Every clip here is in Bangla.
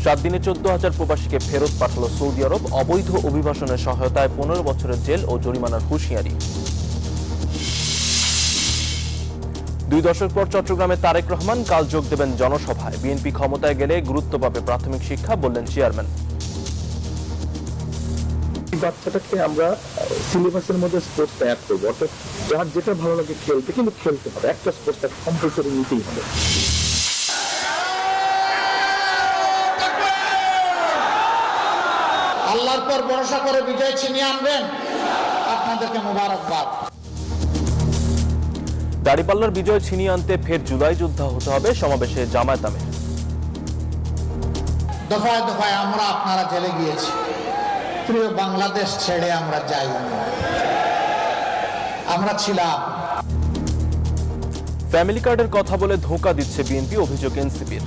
7 দিনে 14,000 প্রবাসীকে ফেরত পাঠালো সৌদি আরব। অবৈধ অভিবাসনের সহায়তায় 15 বছরের জেল ও জরিমানার হুঁশিয়ারি। 2 দশক পর চট্টগ্রামে তারেক রহমান কাল যোগ দেবেন জনসভায়। বিএনপি ক্ষমতায় গেলে গুরুত্ব পাবে প্রাথমিক শিক্ষা, বললেন চেয়ারম্যান। বাচ্চাটাকে আমরা সিলেবাসের মধ্যে স্পোর্টসটা অ্যাড করবো, অর্থাৎ যার যেটা ভালো লাগে খেলতে, কিন্তু খেলতে হবে, একটা স্পোর্টসটা কম্পালসরি নিতেই হবে। আল্লাহর পর ভরসা করে বিজয় ছিনিয়ে আনবেন, আপনাদেরকে মোবারকবাদ। দাঁড়িপাল্লার বিজয় ছিনিয়ে আনতে ফের জুলাই যোদ্ধা হতে হবে, সমাবেশে জামায়াত আমির। দফায় দফায় আমরা আপনারা জেলে গিয়েছি, প্রিয় বাংলাদেশ ছেড়ে আমরা যাই, আমরা ছিলাম। ফ্যামিলি কার্ডের কথা বলে ধোঁকা দিচ্ছে বিএনপি, অভিযোগ এনসিপির।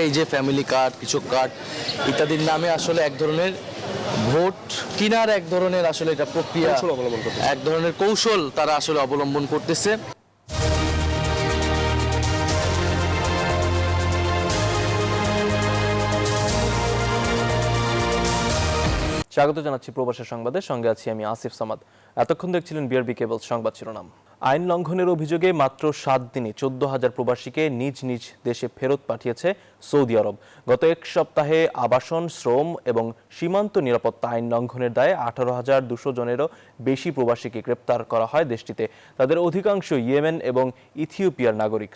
এই যে ফ্যামিলি কার্ড, কৃষক কার্ড ইত্যাদির নামে আসলে এক ধরনের ভোট কিনার এক ধরনের আসলে এটা প্রক্রিয়া, এক ধরনের কৌশল তারা আসলে অবলম্বন করতেছে। স্বাগত জানাচ্ছি প্রবাসী সংবাদের, সঙ্গে আছি আমি আসিফ সামাদ। এতক্ষণ দেখছিলেন বিআরবি কেবল সংবাদ শিরোনাম। আইন লঙ্ঘনের অভিযোগে মাত্র 7 দিনে 14,000 প্রবাসীকে নিজ নিজ দেশে ফেরত পাঠিয়েছে সৌদি আরব। গত এক সপ্তাহে আবাসন, শ্রম এবং সীমান্ত নিরাপত্তা আইন লঙ্ঘনের দায়ে 18,200 জনেরও বেশি প্রবাসীকে গ্রেপ্তার করা হয় দেশটিতে। তাদের অধিকাংশ ইয়েমেন এবং ইথিওপিয়ার নাগরিক।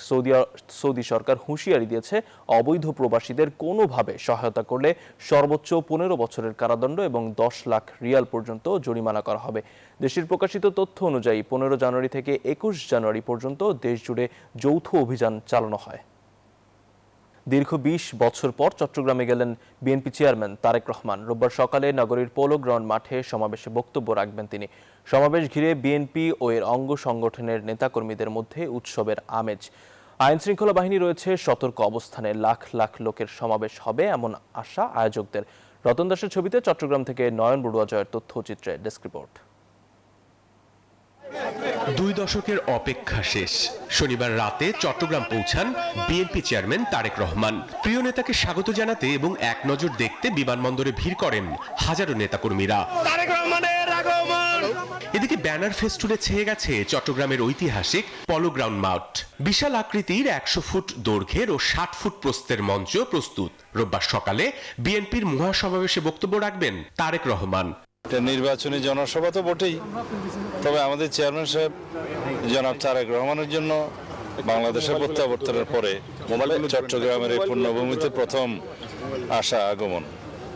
সৌদি সরকার হুঁশিয়ারি দিয়েছে, অবৈধ প্রবাসীদের কোনোভাবে সহায়তা করলে সর্বোচ্চ 15 বছরের কারাদণ্ড এবং 10 লাখ রিয়াল পর্যন্ত জরিমানা করা হবে। দেশটির প্রকাশিত তথ্য অনুযায়ী 15 জানুয়ারি থেকে 21 জানুয়ারি পর্যন্ত দেশজুড়ে যৌথ অভিযান চালানো হয়। দীর্ঘ 20 বছর পর চট্টগ্রামে গেলেন বিএনপি চেয়ারম্যান তারেক রহমান। রোববার সকালে নগরীর পোলো গ্রাউন্ড মাঠে সমাবেশে বক্তব্য রাখবেন তিনি। সমাবেশ ঘিরে বিএনপি ও এর অঙ্গ সংগঠনের নেতাকর্মীদের মধ্যে উৎসবের আমেজ। আইন শৃঙ্খলা বাহিনী রয়েছে সতর্ক অবস্থানে। লাখ লাখ লোকের সমাবেশ হবে এমন আশা আয়োজকদের। রতন দাসের ছবিতে চট্টগ্রাম থেকে নয়ন বড়ুয়া জয়ের তথ্যচিত্রে ডেস্ক রিপোর্ট। 2 দশকের অপেক্ষা শেষ। শনিবার রাতে চট্টগ্রাম পৌঁছান বিএনপি চেয়ারম্যান তারেক রহমান। প্রিয় নেতাকে স্বাগত জানাতে এবং এক নজর দেখতে বিমানবন্দরে ভিড় করেন হাজারো নেতাকর্মীরা। এদিকে ব্যানার ফেস্টুনে ছেয়ে গেছে চট্টগ্রামের ঐতিহাসিক পলো গ্রাউন্ড মাঠ। বিশাল আকৃতির 100 ফুট দৈর্ঘ্যের ও 60 ফুট প্রস্থের মঞ্চ প্রস্তুত। রোববার সকালে বিএনপির মহাসমাবেশে বক্তব্য রাখবেন তারেক রহমান। এটা নির্বাচনী জনসভা তো বটেই, তবে আমাদের চেয়ারম্যান সাহেব জনাব তারেক রহমানের জন্য বাংলাদেশের প্রত্যাবর্তনের পরে চট্টগ্রামের এই পুণ্যভূমিতে প্রথম আসা আগমন,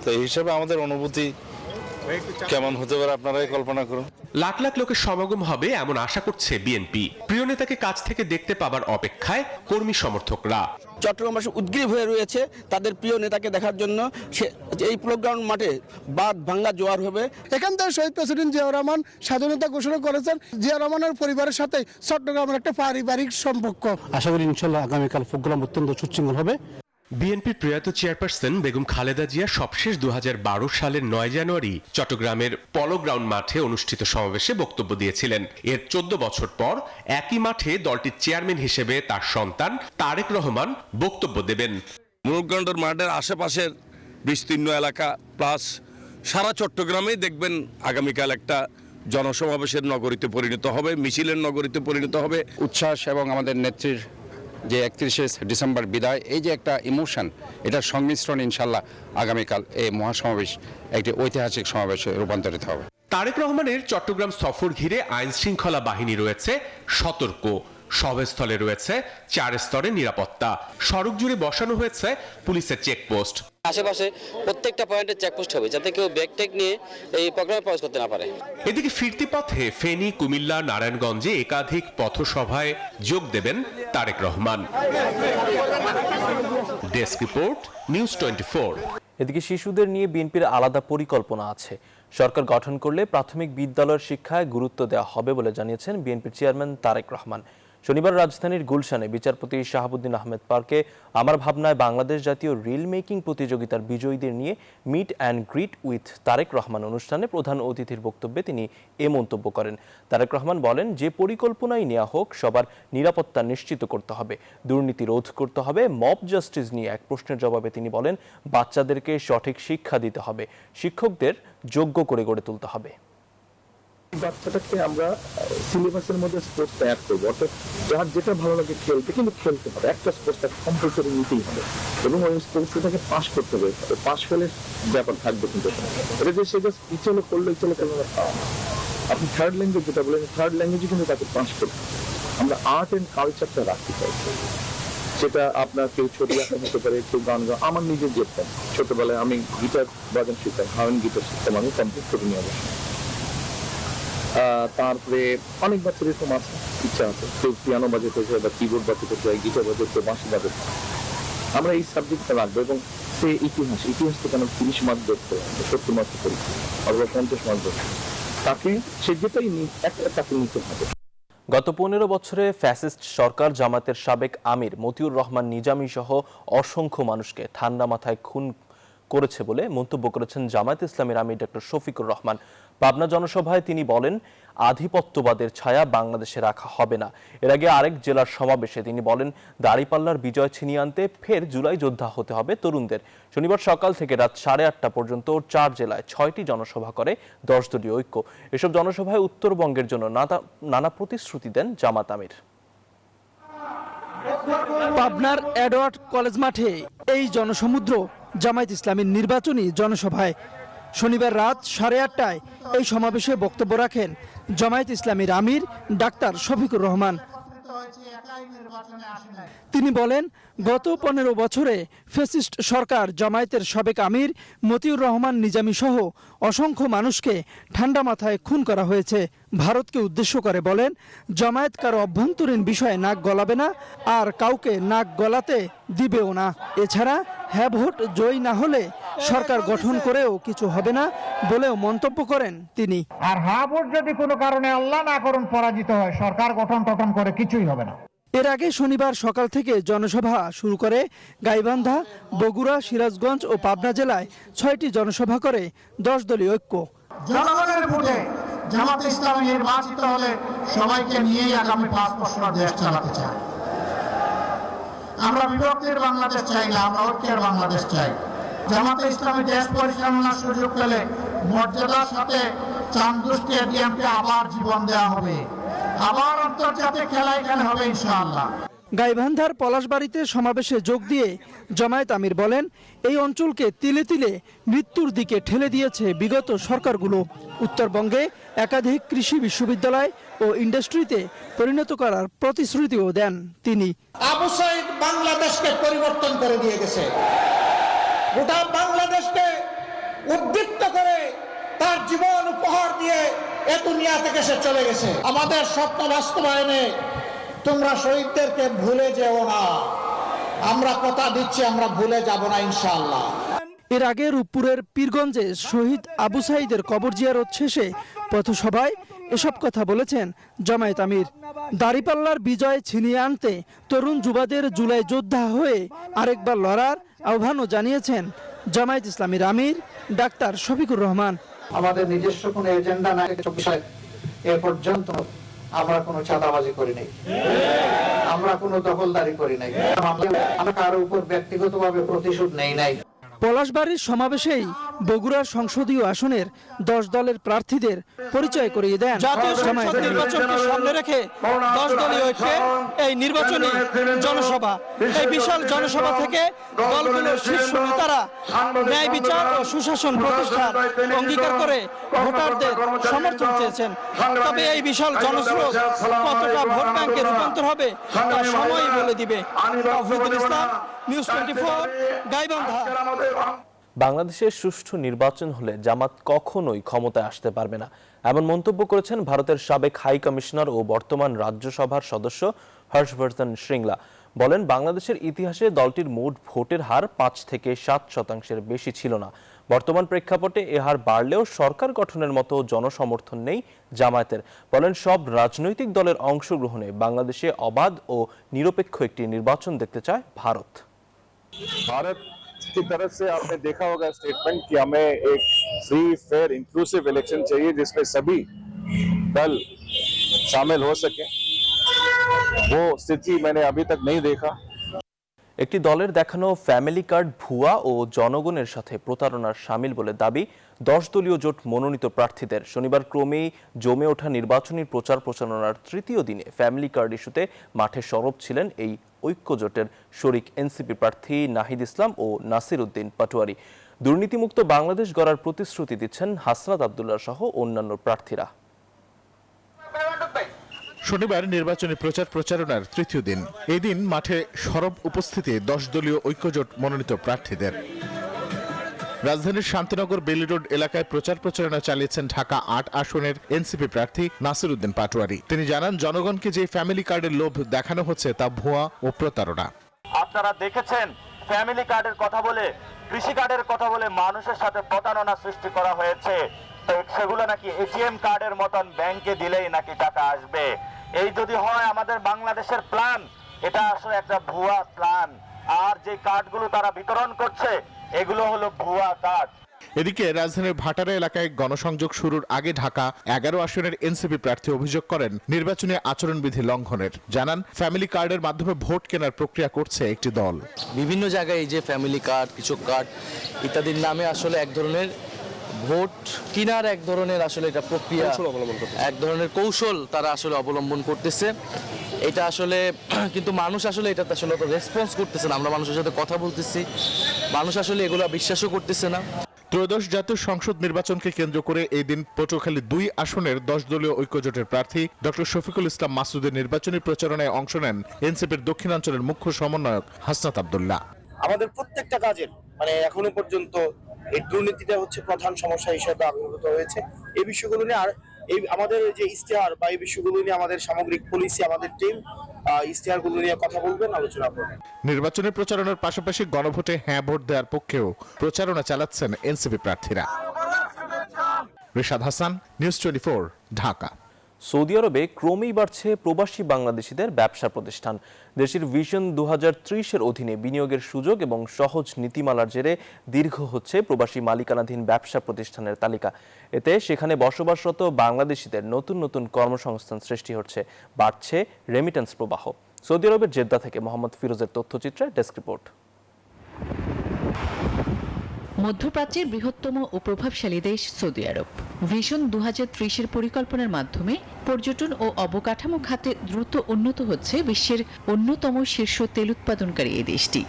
তো এই হিসাবে আমাদের অনুভূতি কেমন হতে পারে আপনারাই কল্পনা করুন। লাখ লাখ লোকের সমাগম হবে এমন আশা করছে বিএনপি। প্রিয় নেতাকে কাছ থেকে দেখতে পাবার অপেক্ষায় কর্মী সমর্থকরা। চট্টগ্রামবাসী উদ্গ্রীব হয়ে রয়েছে তাদের প্রিয় নেতাকে দেখার জন্য। এই প্লেগ্রাউন্ড মাঠে বাদ ভাঙ্গা জোয়ার হবে। এখান থেকে শহীদ প্রেসিডেন্ট জিয়াউর রহমান স্বাধীনতা ঘোষণা করেছেন। জিয়াউর রহমানের পরিবারের সাথে চট্টগ্রামের একটা পারিবারিক সম্পর্ক। আশা করি ইনশাল্লাহ আগামীকাল প্রোগ্রাম অত্যন্ত সুশৃঙ্খল হবে। বিএনপির প্রয়াত চেয়ারপারসন বেগম খালেদা জিয়া সবশেষ 2012 সালের 9 জানুয়ারি চট্টগ্রামের পলো গ্রাউন্ড মাঠে অনুষ্ঠিত সমাবেশে বক্তব্য দিয়েছিলেন। এর 14 বছর পর একই মাঠে দলটির চেয়ারম্যান হিসেবে তার সন্তান তারেক রহমান বক্তব্য দেবেন। মুরুগ্রাউন্ডের মাঠের আশেপাশের বিস্তীর্ণ এলাকা প্লাস সারা চট্টগ্রামেই দেখবেন আগামীকাল একটা জনসমাবেশের নগরীতে পরিণত হবে, মিছিলের নগরীতে পরিণত হবে। উচ্ছ্বাস এবং আমাদের নেত্রীর যে 31 ডিসেম্বর বিদায়, এই যে একটা ইমোশন, এটার সংমিশ্রণ ইনশাল্লাহ আগামীকাল এই মহাসমাবেশ একটি ঐতিহাসিক সমাবেশে রূপান্তরিত হবে। তারেক রহমানের চট্টগ্রাম সফর ঘিরে আইন শৃঙ্খলা বাহিনী রয়েছে সতর্ক। সভাস্থলে রয়েছে 4 স্তরের নিরাপত্তা। সড়ক জুড়ে বসানো হয়েছে পুলিশের চেকপোস্ট। আশেপাশে প্রত্যেকটা পয়েন্টে চেকপোস্ট হবে, যাতে কেউ ব্যাগ টেক নিয়ে এই প্রোগ্রামে প্রবেশ করতে না পারে। এদিকে ফিরতি পথে ফেনী, কুমিল্লা, নারায়ণগঞ্জে একাধিক পথসভায় যোগ দেবেন Tarique Rahman. Desk report, news 24। এদিকে শিশুদের নিয়ে বিএনপির আলাদা পরিকল্পনা আছে। সরকার গঠন করলে প্রাথমিক বিদ্যালয়ের শিক্ষায় গুরুত্ব দেওয়া হবে বলে জানিয়েছেন বিএনপির চেয়ারম্যান তারেক রহমান। শনিবার রাজধানীর গুলশানে বিচারপতি শাহাবুদ্দিন আহমেদ পার্কে আমার ভাবনায় বাংলাদেশ জাতীয় রিল মেকিং প্রতিযোগিতার বিজয়ীদের নিয়ে meet and greet with Tarique Rahman অনুষ্ঠানে প্রধান অতিথির বক্তব্যে তিনি এ মন্তব্য করেন। তারেক রহমান বলেন, যে পরিকল্পনাই নেওয়া হোক সবার নিরাপত্তা নিশ্চিত করতে হবে, দুর্নীতি রোধ করতে হবে। মব জাস্টিস নিয়ে এক প্রশ্নের জবাবে তিনি বলেন, বাচ্চাদেরকে সঠিক শিক্ষা দিতে হবে, শিক্ষকদের যোগ্য করে গড়ে তুলতে হবে। বাচ্চাটাকে আমরা সিলেবাসের মধ্যে স্পোর্টস অ্যাড করবো, অর্থাৎ যার যেটা ভালো লাগে খেলতে, কিন্তু খেলতে হবে, একটা স্পোর্টস কম্পালসরি নিতেই হবে এবং ওই স্পোর্টসটাকে পাস করতে হবে। পাস ফেলের ব্যাপার থাকবে, কিন্তু এটা যে সে জাস্ট ইচ্ছালো করলো ইচ্ছালো করলো না। আপনি থার্ড ল্যাঙ্গুয়েজ যেটা বলেন, থার্ড ল্যাঙ্গুয়েজে কিন্তু তাকে পাস করতে হবে। আমরা আর্ট অ্যান্ড কালচারটা রাখতে চাই, সেটা আপনার কেউ ছবি আঁকা হতে পারে, কেউ গান গাওয়া। আমার নিজের যেতাম ছোটবেলায়, আমি গিটার বাজান শিখতাম, হাওয়েন গিটার শিখতাম, আমি কমপ্লিট করে নিয়ে অবশ্যই। তারপরে অনেক বাচ্চার এরকম আছে, ইচ্ছা আছে, কেউ পিয়ানো বাজাতে চায় বা কিবোর্ড বাজাতে চায়, গিটার বাজাতে, বাঁশি বাজাতে। আমরা এই সাবজেক্টটা রাখবো এবং সে ইতিহাস তো কেন 30 মার্ক ধরতে হবে, 70 মার্ক পরীক্ষা অথবা 50 মার্ক ধরতে, তাকে সে যেটাই একটা তাকে নিতে হবে। গত 15 বছরে ফ্যাসিস্ট সরকার জামায়াতের সাবেক আমির মতিউর রহমান নিজামী সহ অসংখ্য মানুষকে ঠান্ডা মাথায় খুন করেছে বলে মন্তব্য করেছেন জামায়াত ইসলামীর আমির ডক্টর শফিকুর রহমান। পাবনা জনসভায় তিনি বলেন, আধিপত্যবাদের ছায়া বাংলাদেশে রাখা হবে না। এর আগে আরেক জেলার সমাবেশে তিনি বলেন, দাঁড়িপাল্লার বিজয় ছিনিয়ে আনতে ফের জুলাই যোদ্ধা হতে হবে তরুণদের। শনিবার সকাল থেকে রাত 8:30 পর্যন্ত 4 জেলায় 6টি জনসভা করে 10 দলীয় ঐক্য। এসব জনসভায় উত্তরবঙ্গের জন্য নানা প্রতিশ্রুতি দেন জামাত আমির। পাবনার এডওয়ার্ড কলেজ মাঠে এই জনসমুদ্র জামায়াত ইসলামীর নির্বাচনী জনসভায়। শনিবার রাত 8:30টায় এই সমাবেশে বক্তব্য রাখেন জামায়াত ইসলামীর আমির ডাক্তার শফিকুর রহমান। তিনি বলেন, গত 15 বছরে ফ্যাসিস্ট সরকার জামায়াতের সাবেক আমির মতিউর রহমান নিজামী সহ অসংখ্য মানুষকে ঠান্ডা মাথায় খুন করা হয়েছে। ভারতকে উদ্দেশ্য করে বলেন, জামায়াত কারো অভ্যন্তরীণ বিষয়ে নাক গলাবে না, আর কাউকে নাক গলাতে দিবেও না। এছাড়া হ্যাঁ ভোট জয়ী না হলে সরকার গঠন করেও কিছু হবে না বলেও মন্তব্য করেন তিনি। আর হ্যাঁ ভোট যদি কোনো কারণে আল্লাহ না করুন পরাজিত হয়, সরকার গঠন করে কিছুই হবে না। এর আগে শনিবার সকাল থেকে জনসভা শুরু করে গাইবান্ধা, বগুড়া, সিরাজগঞ্জ ও পাবনা জেলায় 6টি জনসভা করে 10 দলীয় ঐক্য। জনগণের ভোটে জামাত ইসলামী নির্বাচিত হলে সবাইকে নিয়েই আগামী 5 বছর দেশ চালাতে চাই। আমরা বিভক্তির বাংলাদেশ চাই না, আমরা ঐক্যের বাংলাদেশ চাই। জামাতে ইসলামী দেশ পরিচালনার সুযোগ পেলে মর্যাদার সাথে চান্দু স্টেডিয়ামকে আবার জীবন দেওয়া হবে, আবার আন্তর্জাতিক খেলায় হবে ইনশাআল্লাহ। গাইবান্ধার পলাশবাড়িতে সমাবেশে যোগ দিয়ে জামায়াত আমির বলেন, এই অঞ্চলকে তিলে তিলে মৃত্যুর দিকে ঠেলে দিয়েছে বিগত সরকারগুলো। উত্তরবঙ্গে একাধিক কৃষি বিশ্ববিদ্যালয় ও ইন্ডাস্ট্রিতে পরিণত করার প্রতিশ্রুতিও দেন তিনি। আবু সাইদ বাংলাদেশকে পরিবর্তন করে দিয়ে গেছে, গোটা বাংলাদেশকে উদ্দীপ্ত করে তার জীবন উপহার দিয়ে এ দুনিয়া থেকে সে চলে গেছে। আমাদের স্বপ্ন বাস্তবায়নে তোমরা শহীদদেরকে ভুলে যেও না, আমরা কথা দিচ্ছি আমরা ভুলে যাব না ইনশাআল্লাহ। এর আগে রূপপুরের পীরগঞ্জে শহীদ আবু সাইদের কবর জিয়ারত শেষে পথসভায় এসব কথা বলেছেন জামায়াত আমির। দাঁড়িপাল্লার বিজয় ছিনিয়ে আনতে তরুণ যুবাদের জুলাই যোদ্ধা হয়ে আরেকবার লড়ার আহ্বানও জানিয়েছেন জামায়াত ইসলামীর আমির ডাক্তার শফিকুর রহমান। আমাদের নিজস্ব কোনো এজেন্ডা নাই, এ পর্যন্ত আমরা কোনো চাঁদাবাজি করি নাই, আমরা কোনো দখলদারি করি নাই, আমরা কারো উপর ব্যক্তিগতভাবে প্রতিশোধ নেই নাই। পলাশবাড়ির সমাবেশেই বগুড়ার সংসদীয় আসনের 10 দলের প্রার্থীদের পরিচয় করিয়ে দেন। জাতীয় সংসদ নির্বাচনকে সামনে রেখে 10 দলীয় ঐক্যের এই নির্বাচনী জনসভা, এই বিশাল জনসভা থেকে দলগুলোর শীর্ষ নেতারা ন্যায় বিচার ও সুশাসন প্রতিষ্ঠার অঙ্গীকার করে ভোটারদের সমর্থন চেয়েছেন। তবে এই বিশাল জনস্রোত কতটা ভোট ব্যাংকে রূপান্তর হবে তা সময়ই বলে দিবে। তাওফিকুল ইসলাম, নিউজ 24, গাইবান্ধা। বাংলাদেশের সুষ্ঠু নির্বাচন হলে জামাত কখনোই ক্ষমতায় আসতে পারবে না, এমন মন্তব্য করেছেন ভারতের সাবেক হাই কমিশনার ও বর্তমান রাজ্যসভার সদস্য হর্ষবর্ধন শ্রিংলা। বলেন, বাংলাদেশের ইতিহাসে দলটির মোট ভোটের হার 5 থেকে 7% বেশি ছিল না। বর্তমান প্রেক্ষাপটে এ হার বাড়লেও সরকার গঠনের মতো জনসমর্থন নেই জামায়াতের। বলেন, সব রাজনৈতিক দলের অংশগ্রহণে বাংলাদেশে অবাধ ও নিরপেক্ষ একটি নির্বাচন দেখতে চায় ভারত। भारत की तरफ से आपने देखा होगा स्टेटमेंट कि हमें एक फ्री फेयर इंक्लूसिव इलेक्शन चाहिए जिसमें सभी दल शामिल हो सके। वो स्थिति मैंने अभी तक नहीं देखा। একটি দলের দেখানো ফ্যামিলি কার্ড ভুয়া ও জনগণের সাথে প্রতারণার শামিল বলে দাবি 10 দলীয় জোট মনোনীত প্রার্থীদের। শনিবার ক্রমেই জমে ওঠা নির্বাচনী প্রচার প্রচারণার তৃতীয় দিনে ফ্যামিলি কার্ড ইস্যুতে মাঠে সরব ছিলেন এই ঐক্য জোটের শরিক এনসিপি প্রার্থী নাহিদ ইসলাম ও নাসির উদ্দিন পাটোয়ারি। দুর্নীতিমুক্ত বাংলাদেশ গড়ার প্রতিশ্রুতি দিচ্ছেন হাসনাত আব্দুল্লাহ সহ অন্যান্য প্রার্থীরা। শনিবার নির্বাচনী প্রচার প্রচারণার তৃতীয় দিন। এই দিন মাঠে সরব উপস্থিতি 10 দলীয় ঐক্যজোট মনোনীত প্রার্থীদের। রাজধানীর শান্তিনগর বেলি রোড এলাকায় প্রচার প্রচারণা চালিয়েছেন ঢাকা 8 আসনের এনসিপি প্রার্থী নাসির উদ্দিন পাটোয়ারি। তিনি জানান, জনগণকে যে ফ্যামিলি কার্ডের লোভ দেখানো হচ্ছে তা ভুয়া ও প্রতারণা। আপনারা দেখেছেন ফ্যামিলি কার্ডের কথা বলে, কৃষি কার্ডের কথা বলে মানুষের সাথে প্রতারণা সৃষ্টি করা হয়েছে। তো সেগুলো নাকি এটিএম কার্ডের মতন ব্যাংকে দিলেই নাকি টাকা আসবে। এই যদি হয় আমাদের বাংলাদেশের প্ল্যান, এটা আসলে একটা ভুয়া প্ল্যান। আর যে কার্ডগুলো তারা বিতরণ করছে এগুলো হলো ভুয়া কার্ড। এদিকে রাজধানীর ভাটারা এলাকায় গণসংযোগ শুরুর আগে ঢাকা 11 আসনের এনসিপি প্রার্থী অভিযোগ করেন নির্বাচনী আচরণবিধি লঙ্ঘনের। জানান, ফ্যামিলি কার্ডের মাধ্যমে ভোট কেনার প্রক্রিয়া করছে একটি দল। বিভিন্ন জায়গায় এই যে ফ্যামিলি কার্ড, কৃষক কার্ড ইত্যাদির নামে আসলে এক ধরনের ভোট কেনার এক ধরনের আসলে এটা প্রক্রিয়া, এক ধরনের কৌশল তারা আসলে অবলম্বন করতেছে। এটা আসলে কিন্তু মানুষ আসলে এটাতে আসলে রেসপন্স করতেছে না। আমরা মানুষের সাথে কথা বলতেছি, মানুষ আসলে এগুলো বিশ্বাসও করতেছে না। ত্রয়োদশ জাতীয় সংসদ নির্বাচনকে কেন্দ্র করে এই দিন পটুয়াখালী 2 আসনের 10 দলীয় ঐক্যজোটের প্রার্থী ডক্টর শফিকুল ইসলাম মাসুদের নির্বাচনী প্রচারণায় অংশ নেন এনসিপির দক্ষিণাঞ্চলের মুখ্য সমন্বয়ক হাসনাত আব্দুল্লাহ। আমাদের প্রত্যেকটা কাজের এখনো পর্যন্ত এই দুর্নীতিটা হচ্ছে প্রধান সমস্যা হিসেবে আবির্ভূত হয়েছে। এই বিষয়গুলো নিয়ে আর এই আমাদের যে ইশতেহার বা এই বিষয়গুলো নিয়ে আমাদের সামগ্রিক পলিসি, আমাদের টিম ইশতেহারগুলো নিয়ে কথা বলবেন, আলোচনা করবেন। নির্বাচনী প্রচারণার পাশাপাশি গণভোটে হ্যাঁ ভোট দেওয়ার পক্ষেও প্রচারণা চালাচ্ছেন এনসিপি প্রার্থীরা। রিশাদ হাসান, নিউজ 24, ঢাকা। সৌদি আরবে ক্রমেই বাড়ছে প্রবাসী বাংলাদেশিদের ব্যবসা প্রতিষ্ঠান। দেশের ভিশন 2030-এর অধীনে বিনিয়োগের সুযোগ এবং সহজ নীতিমালার জেরে দীর্ঘ হচ্ছে প্রবাসী মালিকানাধীন ব্যবসা প্রতিষ্ঠানের তালিকা। এতে সেখানে বসবাসরত বাংলাদেশিদের নতুন নতুন কর্মসংস্থান সৃষ্টি হচ্ছে, বাড়ছে রেমিটেন্স প্রবাহ। সৌদি আরবের জেদ্দা থেকে মোহাম্মদ ফিরোজের তথ্যচিত্রে ডেস্ক রিপোর্ট। মধ্যপ্রাচ্যের বৃহত্তম ও প্রভাবশালী দেশ সৌদি আরব। ভিশন 2030-এর পরিকল্পনার মাধ্যমে পর্যটন ও অবকাঠামো খাতে দ্রুত উন্নত হচ্ছে বিশ্বের অন্যতম শীর্ষ তেল উৎপাদনকারী এই দেশটি।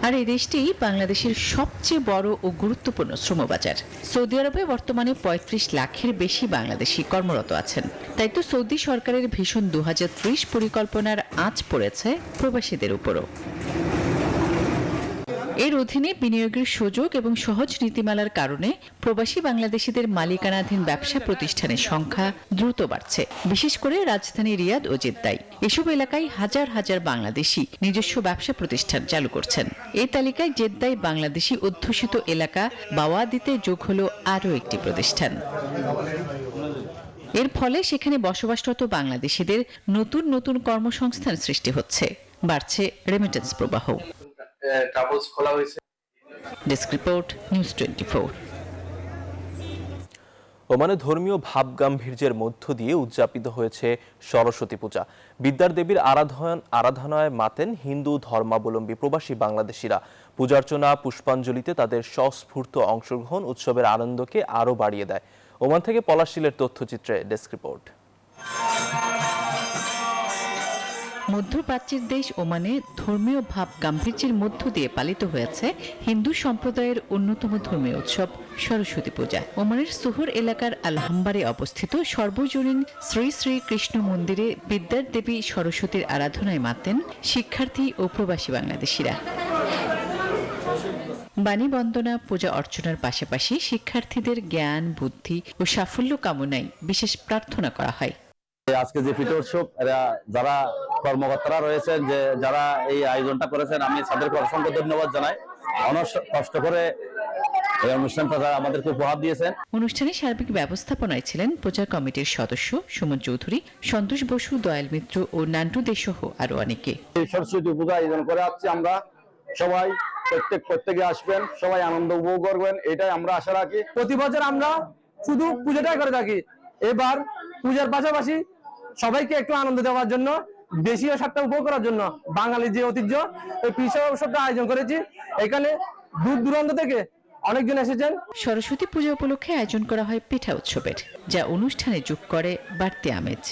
আর এই দেশটি বাংলাদেশের সবচেয়ে বড় ও গুরুত্বপূর্ণ শ্রমবাজার। সৌদি আরবে বর্তমানে 35 লাখের বেশি বাংলাদেশি কর্মরত আছেন। তাই তো সৌদি সরকারের ভিশন 2030 পরিকল্পনার আঁচ পড়েছে প্রবাসীদের উপরও। এর অধীনে বিনিয়োগের সুযোগ এবং সহজ নীতিমালার কারণে প্রবাসী বাংলাদেশিদের মালিকানাধীন ব্যবসা প্রতিষ্ঠানের সংখ্যা দ্রুত বাড়ছে, বিশেষ করে রাজধানী রিয়াদ ও জেদ্দায়। এসব এলাকায় হাজার হাজার বাংলাদেশি নিজস্ব ব্যবসা প্রতিষ্ঠান চালু করছেন। এই তালিকায় জেদ্দায় বাংলাদেশি অধ্যুষিত এলাকা বাওয়াদিতে যোগ হলো আরও একটি প্রতিষ্ঠান। এর ফলে সেখানে বসবাসরত বাংলাদেশিদের নতুন নতুন কর্মসংস্থান সৃষ্টি হচ্ছে, বাড়ছে রেমিটেন্স প্রবাহ। Desk report, news 24। ওমানে ধর্মীয় ভাবগাম্ভীর্যের মধ্য দিয়ে উদযাপিত হয়েছে সরস্বতী পূজা। বিদ্যার দেবীর আরাধনায় মাতেন হিন্দু ধর্মাবলম্বী প্রবাসী বাংলাদেশিরা। পূজার্চনা, পুষ্পাঞ্জলিতে তাদের স্বস্ফূর্ত অংশগ্রহণ উৎসবের আনন্দকে আরও বাড়িয়ে দেয়। ওমান থেকে পলাশিলের তথ্যচিত্রে ডেস্ক রিপোর্ট। মধ্যপ্রাচ্যের দেশ ওমানে ধর্মীয় ভাব গাম্ভীর্যের মধ্য দিয়ে পালিত হয়েছে হিন্দু সম্প্রদায়ের অন্যতম ধর্মীয় উৎসব সরস্বতী পূজা। ওমানের সুহর এলাকার আলহাম্বারে অবস্থিত সর্বজনীন শ্রী শ্রী কৃষ্ণ মন্দিরে বিদ্যার দেবী সরস্বতীর আরাধনায় মাতেন শিক্ষার্থী ও প্রবাসী বাংলাদেশিরা। বাণী বন্দনা, পূজা অর্চনার পাশাপাশি শিক্ষার্থীদের জ্ঞান, বুদ্ধি ও সাফল্য কামনায় বিশেষ প্রার্থনা করা হয়। আজকে যে ফিতে উৎসব যারা কর্মকর্তারা রয়েছেন, যে যারা এই আয়োজনটা করেছেন, আমি তাদেরকে অসংখ্য ধন্যবাদ জানাই। অনেক কষ্ট করে এই অনুষ্ঠানটা আমাদেরকে উপহার দিয়েছেন। অনুষ্ঠানে সার্বিক ব্যবস্থাপনায় ছিলেন প্রচার কমিটির সদস্য সুমন চৌধুরী, সন্তোষ বসু, দয়াল মিত্র ও নান্টু দে সহ আরো অনেকে। এই সরস্বতী পূজা আয়োজন করে আসছি আমরা, সবাই প্রত্যেকে আসবেন, সবাই আনন্দ উপভোগ করবেন, এটাই আমরা আশা রাখি। প্রতি বছর আমরা শুধু পূজাটাই করে থাকি, এবার পূজার পাশাপাশি সবাইকে একটু আনন্দ দেওয়ার জন্য, দেশীয় স্বাদটা উপভোগ করার জন্য বাঙালির যে ঐতিহ্য, এই পিসা উৎসবটা আয়োজন করেছি। এখানে দূর দূরান্ত থেকে অনেকজন এসেছেন। সরস্বতী পূজা উপলক্ষে আয়োজন করা হয় পিঠা উৎসবের, যা অনুষ্ঠানে যোগ করে বাড়তি আমেজ।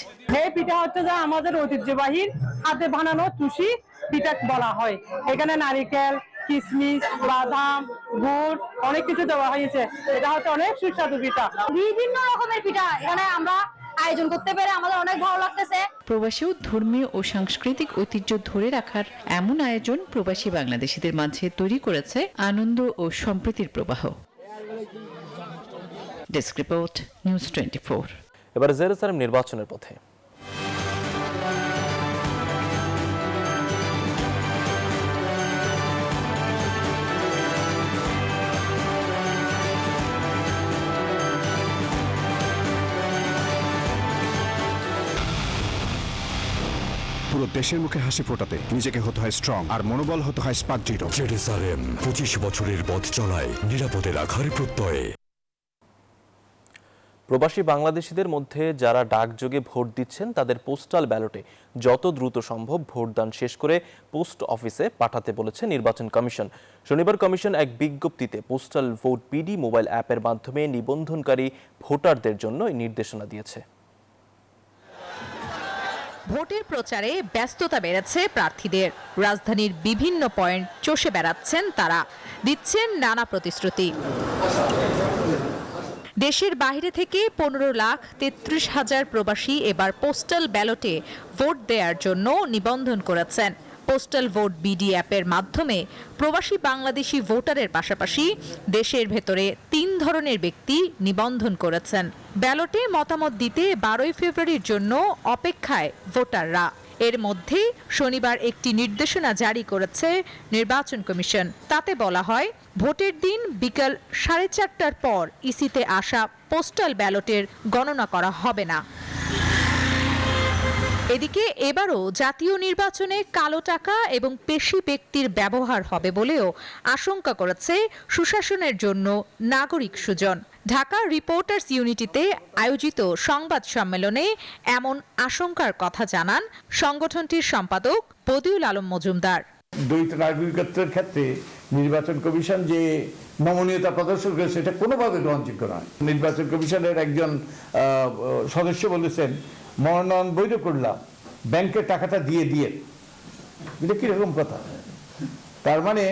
এই পিঠা হচ্ছে যা আমাদের ঐতিহ্যবাহী হাতে বানানো চুষি পিঠা বলা হয়। এখানে নারিকেল, কিশমিশ, বাদাম, গুড় অনেক কিছু দেওয়া হয়েছে। এটা হচ্ছে অনেক সুস্বাদু পিঠা। বিভিন্ন রকমের পিঠা এখানে আমরা আয়োজন করতে পেরে আমাদের অনেক ভালো লাগতেছে। প্রবাসীও ধর্মীয় ও সাংস্কৃতিক ঐতিহ্য ধরে রাখার এমন আয়োজন প্রবাসী বাংলাদেশিদের মাঝে তৈরি করেছে আনন্দ ও সম্প্রীতির প্রবাহ। Desk report, news 24। এবার জেরুজালেম নির্বাচনের পথে। পুরো দেশের মুখে হাসি ফোটাতে নিজেকে হতে হয় স্ট্রং, আর মনোবল হতে হয় স্পার্ক জিরো। জেরুজালেম 25 বছরের পথ চলায় নিরাপদে রাখার প্রত্যয়ে। প্রবাসী বাংলাদেশিদের মধ্যে যারা ডাকযোগে ভোট দিচ্ছেন, তাদের পোস্টাল ব্যালটে যত দ্রুত সম্ভব ভোটদান শেষ করে পোস্ট অফিসে পাঠাতে বলেছে নির্বাচন কমিশন। শনিবার কমিশন এক বিজ্ঞপ্তিতে পোস্টাল ভোট পিডি মোবাইল অ্যাপের মাধ্যমে নিবন্ধনকারী ভোটারদের জন্য এই নির্দেশনা দিয়েছে। ভোটের প্রচারে ব্যস্ততা বেড়েছে প্রার্থীদের। রাজধানীর বিভিন্ন পয়েন্ট চষে বেড়াচ্ছেন তারা, দিচ্ছেন নানা প্রতিশ্রুতি। দেশের বাইরে থেকে 15,33,000 প্রবাসী এবার পোস্টাল ব্যালটে ভোট দেওয়ার জন্য নিবন্ধন করেছেন। পোস্টাল ভোট বিডি অ্যাপের মাধ্যমে প্রবাসী বাংলাদেশি ভোটারের পাশাপাশি দেশের ভেতরে 3 ধরনের ব্যক্তি নিবন্ধন করেছেন। ব্যালটে মতামত দিতে 12 ফেব্রুয়ারির জন্য অপেক্ষায় ভোটাররা। এর মধ্যে শনিবার একটি নির্দেশনা জারি করেছে নির্বাচন কমিশন। তাতে বলা হয়, ভোটের দিন বিকাল 4:30টার পর ইসিতে আসা পোস্টাল ব্যালটের গণনা করা হবে না। এদিকে এবারও জাতীয় নির্বাচনে কালো টাকা এবং পেশি ব্যক্তির ব্যবহার হবে বলেও আশঙ্কা করেছে সুশাসনের জন্য নাগরিক সুজন। ঢাকা রিপোর্টার্স ইউনিটিতে আয়োজিত সংবাদ সম্মেলনে এমন আশঙ্কার কথা জানান সংগঠনটির সম্পাদক বদিউল আলম মজুমদার। দ্বৈত নাগরিকত্বের ক্ষেত্রে নির্বাচন কমিশন যে নমনীয়তা প্রদর্শন করেছে, সেটা কোনোভাবে গ্রহণযোগ্য নয়। নির্বাচন কমিশনের একজন সদস্য বলেছেন, মনোনয়ন বৈধ করলাম, ব্যাংকের টাকাটা দিয়ে এটা কিরকম কথা? তার মানে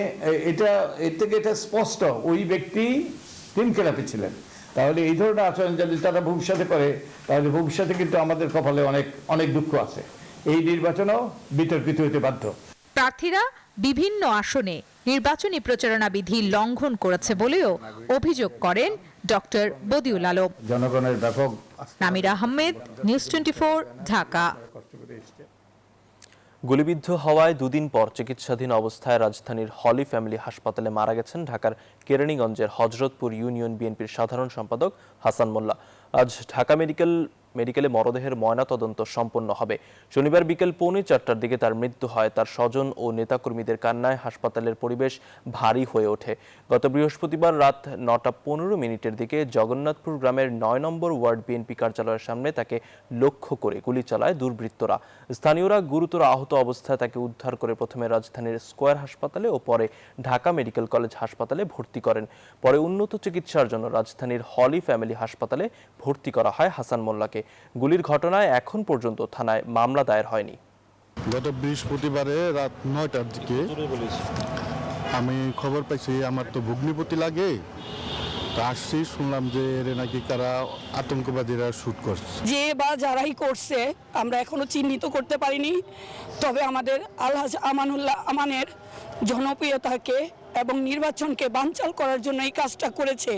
এর থেকে এটা স্পষ্ট ওই ব্যক্তি তিন খেলাপি ছিলেন। তাহলে এই ধরনের আচরণ যদি তারা ভবিষ্যতে করে, তাহলে ভবিষ্যতে কিন্তু আমাদের কপালে অনেক দুঃখ আছে। এই নির্বাচনও বিতর্কিত হতে বাধ্য। প্রার্থীরা বিভিন্ন আসনে নির্বাচনী প্রচারণা বিধি লঙ্ঘন করেছে বলেও অভিযোগ করেন ডক্টর বদিউল আলম। জনগণের ব্যাপক। নামিরা আহমেদ, নিউজ 24, ঢাকা। গুলিবিদ্ধ হওয়ায় 2 দিন পর চিকিৎসাধীন অবস্থায় রাজধানীর হলি ফ্যামিলি হাসপাতালে মারা গেছেন ঢাকার কেরানীগঞ্জের হযরতপুর ইউনিয়ন বিএনপির সাধারণ সম্পাদক হাসান মোল্লা। আজ ঢাকা মেডিকেলে মরদেহের ময়নাতদন্ত সম্পন্ন হবে। শনিবার বিকেল 3:45টার দিকে তার মৃত্যু হয়। তার স্বজন ও নেতাকর্মীদের কান্নায় হাসপাতালের পরিবেশ ভারী হয়ে ওঠে। গত বৃহস্পতিবার রাত 9:15 দিকে জগন্নাথপুর গ্রামের 9 নম্বর ওয়ার্ড বিএনপি কার্যালয়ের সামনে তাকে লক্ষ্য করে গুলি চালায় দুর্বৃত্তরা। স্থানীয়রা গুরুতর আহত অবস্থায় তাকে উদ্ধার করে প্রথমে রাজধানীর স্কয়ার হাসপাতালে ও পরে ঢাকা মেডিকেল কলেজ হাসপাতালে ভর্তি করেন। পরে উন্নত চিকিৎসার জন্য রাজধানীর হলি ফ্যামিলি হাসপাতালে ভর্তি করা হয় হাসান মোল্লাকে। গুলির ঘটনায় এখন পর্যন্ত থানায় মামলা দায়ের হয়নি। গত বৃহস্পতিবারে রাত 9টার দিকে আমি খবর পাইছি, আমার তো ভগ্নিপতি লাগে, তো আসছি, শুনলাম যে এর নাকি কারা আতঙ্কবাদীরা শুট করছে। যে বা যারাই করছে আমরা এখনো চিহ্নিত করতে পারিনি, তবে আমাদের আলহাজ আমানুল্লাহ আমানের জনপ্রিয়তাকে এবং নির্বাচনকে বানচাল করার জন্য এই কাজটা করেছে।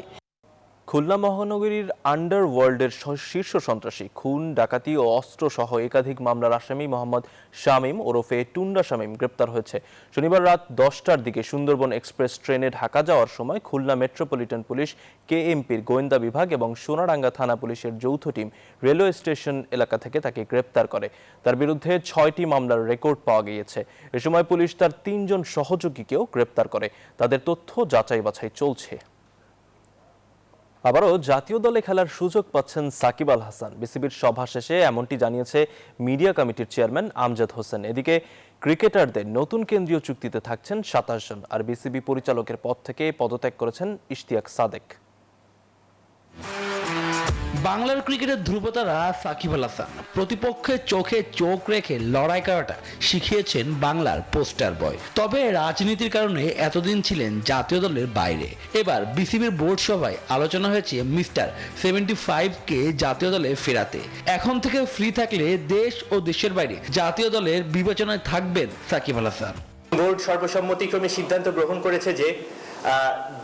খুলনা মহানগরীর আন্ডারওয়ার্ল্ডের শীর্ষ সন্ত্রাসী খুন, ডাকাতি ও অস্ত্র সহ একাধিক মামলার আসামি মোহাম্মদ শামীম ওরফে টুন্ডা শামীম গ্রেপ্তার হয়েছে। শনিবার রাত 10টার দিকে সুন্দরবন এক্সপ্রেস ট্রেনে ঢাকা যাওয়ার সময় খুলনা মেট্রোপলিটন পুলিশ, কেএমপির গোয়েন্দা বিভাগ এবং সোনারাঙ্গা থানা পুলিশের যৌথ টিম রেলওয়ে স্টেশন এলাকা থেকে তাকে গ্রেপ্তার করে। তার বিরুদ্ধে 6টি মামলার রেকর্ড পাওয়া গিয়েছে। এ সময় পুলিশ তার 3 জন সহযোগীকেও গ্রেপ্তার করে। তাদের তথ্য যাচাই বাছাই চলছে। আবারও জাতীয় দলে খেলার সুযোগ পাচ্ছেন সাকিব আল হাসান। বিসিবির সভা শেষে এমনটি জানিয়েছে মিডিয়া কমিটির চেয়ারম্যান আমজাদ হোসেন। এদিকে ক্রিকেটারদের নতুন কেন্দ্রীয় চুক্তিতে থাকছেন 27 জন, আর বিসিবি পরিচালকের পদ থেকে পদত্যাগ করেছেন ইশতিয়াক সাদেক। বাংলার ক্রিকেটের ধ্রুবতারা সাকিব আল হাসান প্রতিপক্ষের চোখে চোখ রেখে লড়াই করাটা শিখিয়েছেন বাংলার পোস্টার বয়। তবে রাজনীতির কারণে এতদিন ছিলেন জাতীয় দলের বাইরে। এবার বিসিবির বোর্ড সভায় আলোচনা হয়েছে মিস্টার 75কে জাতীয় দলে ফেরাতে। এখন থেকে ফ্রি থাকলে দেশ ও দেশের বাইরে জাতীয় দলের বিবেচনায় থাকবেন সাকিব আল হাসান। বোর্ড সর্বসম্মতিক্রমে সিদ্ধান্ত গ্রহণ করেছে যে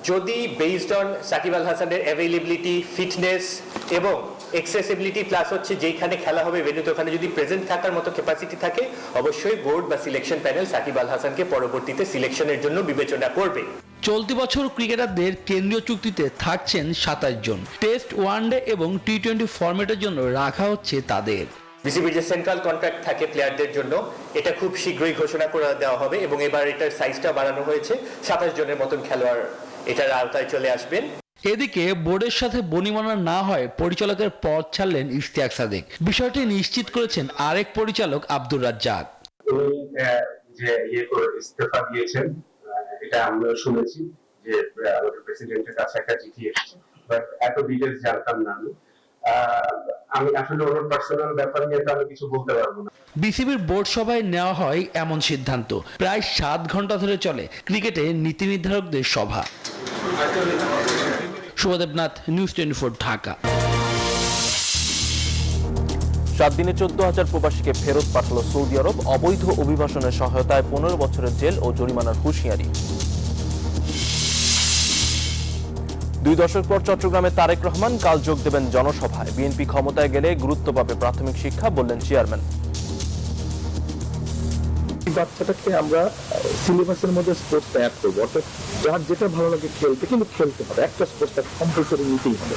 যদি বেসড অন সাকিব আল হাসানের অ্যাভেলেবিলিটি, ফিটনেস এবং এক্সেসিবিলিটি প্লাস হচ্ছে যেখানে খেলা হবে ভেন্যুতে ওখানে যদি প্রেজেন্ট থাকার মতো ক্যাপাসিটি থাকে, অবশ্যই বোর্ড বা সিলেকশন প্যানেল সাকিব আল হাসানকে পরবর্তীতে সিলেকশনের জন্য বিবেচনা করবে। চলতি বছর ক্রিকেটারদের কেন্দ্রীয় চুক্তিতে থাকছেন 27 জন। টেস্ট, ওয়ানডে এবং টি20 ফরম্যাটের জন্য রাখা হচ্ছে তাদের। বিসিবির যে সেন্ট্রাল কন্ট্রাক্ট থাকে প্লেয়ারদের জন্য, এটা খুব শীঘ্রই ঘোষণা করে দেওয়া হবে এবং এবার এটার সাইজটা বাড়ানো হয়েছে। 27 জনের মতন খেলোয়াড় এটার আওতায় চলে আসবেন। এদিকে বোর্ডের সাথে বনিবনা না হয় পরিচালকের পদ ছাড়লেন ইশতিয়াক সাদেক। বিষয়টি নিশ্চিত করেছেন আরেক পরিচালক আব্দুর রাজ্জাক। যে ইস্তফা দিয়েছেন এটা আমরা শুনেছি যে আমাদের প্রেসিডেন্টের কাছে একটা চিঠি এসেছে, বাট এত ডিটেইলস জানতাম না আমি আসলে ওর পার্সোনাল ব্যাপার নিয়ে তো আমি কিছু বলতে পারবো না। বিসিবির বোর্ড সভায় নেওয়া হয় এমন সিদ্ধান্ত। প্রায় 7 ঘন্টা ধরে চলে ক্রিকেটে নীতি নির্ধারকদের সভা। শুভদেবনাথ, নিউজ 24, ঢাকা। 7 দিনে 14,000 প্রবাসীকে ফেরত পাঠালো সৌদি আরব। অবৈধ অভিবাসনের সহায়তায় 15 বছরের জেল ও জরিমানার হুঁশিয়ারি। 2 দশক পর চট্টগ্রামে তারেক রহমান কাল যোগ দেবেন জনসভায়। বিএনপি ক্ষমতায় গেলে গুরুত্ব পাবে প্রাথমিক শিক্ষা, বললেন চেয়ারম্যান। বাচ্চাটাকে আমরা সিলেবাসের মধ্যে স্পোর্টসটা অ্যাড করবো, অর্থাৎ যার যেটা ভালো লাগে খেলতে, কিন্তু খেলতে হবে, একটা স্পোর্টসটা কম্পালসরি নিতেই হবে।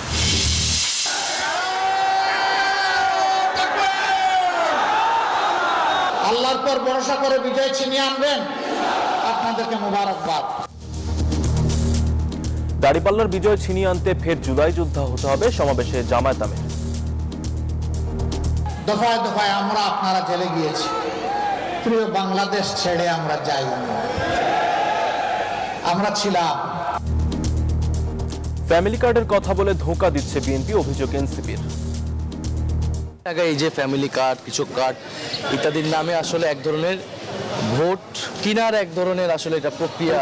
আল্লাহর পর ভরসা করে বিজয় ছিনিয়ে আনবেন, আপনাদেরকে মোবারকবাদ। দাড়িপাল্লার বিজয় ছিনিয়ে আনতে ফের জুলাই যোদ্ধা হতে হবে, সমাবেশে জামায়াত আমির। দফায় দফায় আমরা আপনারা জেলে গিয়েছি, প্রিয় বাংলাদেশ ছেড়ে আমরা যাইনি, আমরা ছিলাম। ফ্যামিলি কার্ডের কথা বলে ধোঁকা দিচ্ছে বিএনপি, অভিযোগ এনসিপির। এই যে ফ্যামিলি কার্ড, কিছু কার্ড ইত্যাদির নামে আসলে এক ধরনের ভোট কেনার এক ধরনের আসলে এটা প্রক্রিয়া,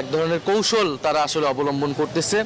এক ধরনের কৌশল তারা আসলে অবলম্বন করতেছে।